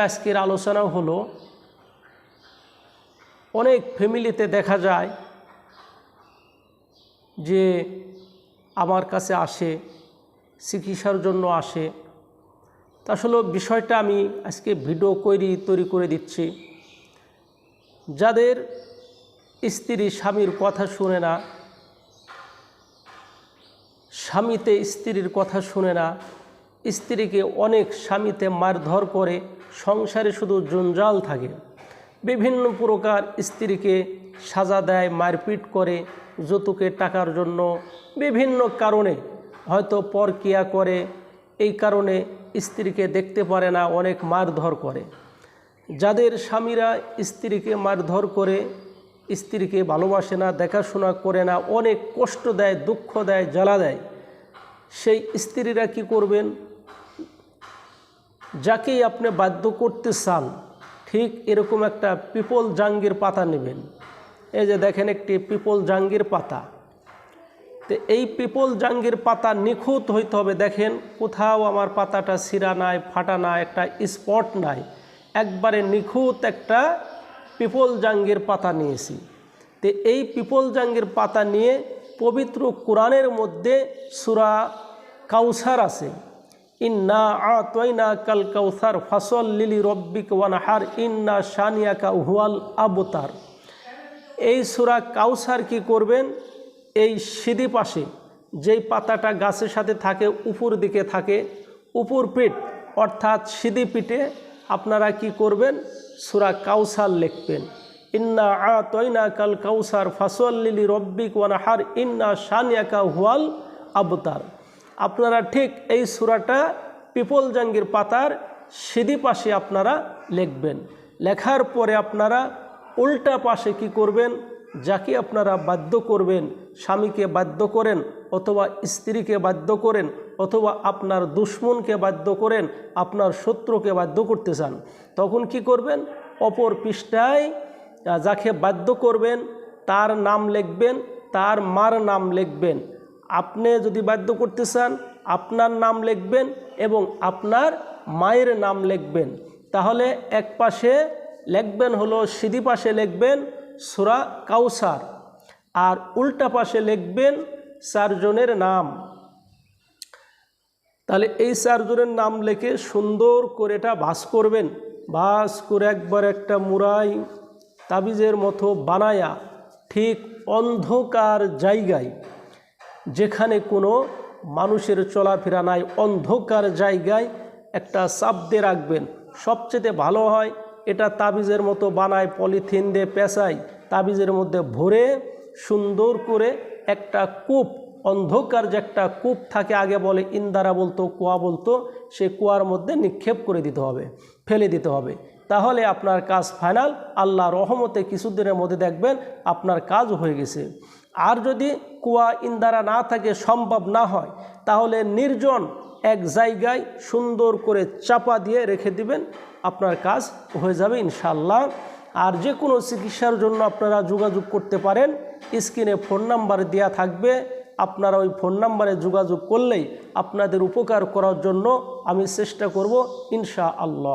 আজকের আলোচনা হলো অনেক ফ্যামিলিতে দেখা যায় যে আমার কাছে আসে, চিকিৎসার জন্য আসে। তা আসলে বিষয়টা আমি আজকে ভিডিও তৈরি করে দিচ্ছি। যাদের স্ত্রী স্বামীর কথা শুনে না, স্বামীতে স্ত্রীর কথা শুনে না, স্ত্রীকে অনেক স্বামীতে মারধর করে, সংসারে শুধু জঞ্জাল থাকে, বিভিন্ন প্রকার স্ত্রীকে সাজা দেয়, মারপিট করে, যৌতুকের টাকার জন্য, বিভিন্ন কারণে হয়তো পরকিয়া করে, এই কারণে স্ত্রীকে দেখতে পারে না, অনেক মারধর করে। যাদের স্বামীরা স্ত্রীকে মারধর করে, স্ত্রীকে ভালোবাসে না, দেখাশোনা করে না, অনেক কষ্ট দেয়, দুঃখ দেয়, জ্বালা দেয়, সেই স্ত্রীরা কি করবেন? যাকেই আপনি বাধ্য করতে চান, ঠিক এরকম একটা পিপল জাঙ্গির পাতা নেবেন। এই যে দেখেন একটি পিপল জাঙ্গির পাতা। তো এই পিপল জাঙ্গির পাতা নিখুঁত হইতে হবে। দেখেন কোথাও আমার পাতাটা ছিঁড়া নাই, ফাটা নাই, একটা স্পট নাই, একবারে নিখুঁত একটা পিপল জাঙ্গির পাতা নিয়েছি। তো এই পিপল জাঙ্গির পাতা নিয়ে পবিত্র কোরআনের মধ্যে সূরা কাউসার আছে, ইন্না আতাইনা কাল কাউসার ফাসল্লি লিরাব্বিকা ওয়ানহার ইন্না শানিয়াকা হুয়াল আবতার। এই সূরা কাউসার কি করবেন? এই সিঁড়ি পাশে যেই পাতাটা গাছের সাথে থাকে, উপর দিকে থাকে, উপর পিঠ অর্থাৎ সিঁড়ি পিঠে আপনারা কি করবেন? সূরা কাউসার লিখবেন, ইন্না আতাইনা কাল কাউসার ফাসল্লি লিরাব্বিকা ওয়ানহার ইন্না শানিয়াকা হুয়াল আবতার। আপনারা ঠিক এই সূরাটা পিপল জাঙ্গির পাতার সিঁড়ি পাশে আপনারা লিখবেন। লেখার পরে আপনারা উল্টা পাশে কি করবেন? যাকে আপনারা বাধ্য করবেন, স্বামীকে বাধ্য করেন, অথবা স্ত্রীকে বাধ্য করেন, অথবা আপনার দুশ্মনকে বাধ্য করেন, আপনার শত্রুকে বাধ্য করতে চান, তখন কি করবেন? অপর পৃষ্ঠায় যাকে বাধ্য করবেন তার নাম লিখবেন, তার মার নাম লিখবেন। আপনি যদি বাধ্য করতে চান আপনার নাম লিখবেন এবং আপনার মায়ের নাম লিখবেন। তাহলে এক পাশে লিখবেন হলো, সিঁড়ি পাশে লিখবেন সূরা কাউসার, আর উল্টা পাশে লিখবেন চারজনের নাম। তাহলে এই চারজনের নাম লিখে সুন্দর করে এটা ভাঁজ করবেন। ভাঁজ করে একবার একটা মুড়াই তাবিজের মতো বানায়া ঠিক অন্ধকার জায়গায়, যেখানে কোনো মানুষের চলাফেরা নাই, অন্ধকার জায়গায় একটা চাপ দিয়ে রাখবেন। সবচেয়ে ভালো হয় এটা তাবিজের মতো বানায়, পলিথিন দিয়ে পেঁচায়, তাবিজের মধ্যে ভরে সুন্দর করে একটা কূপ, অন্ধকার যে একটা কূপ থাকে, আগে বলে ইন্দারা বলতো, কুয়া বলতো, সে কুয়ার মধ্যে নিক্ষেপ করে দিতে হবে, ফেলে দিতে হবে। তাহলে আপনার কাজ ফাইনাল। আল্লাহ রহমতে কিছুদিনের মধ্যে দেখবেন আপনার কাজ হয়ে গেছে। আর যদি কুয়া ইন্দারা না থাকে, সম্ভব না হয়, তাহলে নির্জন এক জায়গায় সুন্দর করে চাপা দিয়ে রেখে দিবেন, আপনার কাজ হয়ে যাবে ইনশাআল্লাহ। আর যে কোনো চিকিৎসার জন্য আপনারা যোগাযোগ করতে পারেন, স্ক্রিনে ফোন নাম্বার দেওয়া থাকবে, আপনারা ওই ফোন নাম্বারে যোগাযোগ করলেই আপনাদের উপকার করার জন্য আমি চেষ্টা করব ইনশাআল্লাহ।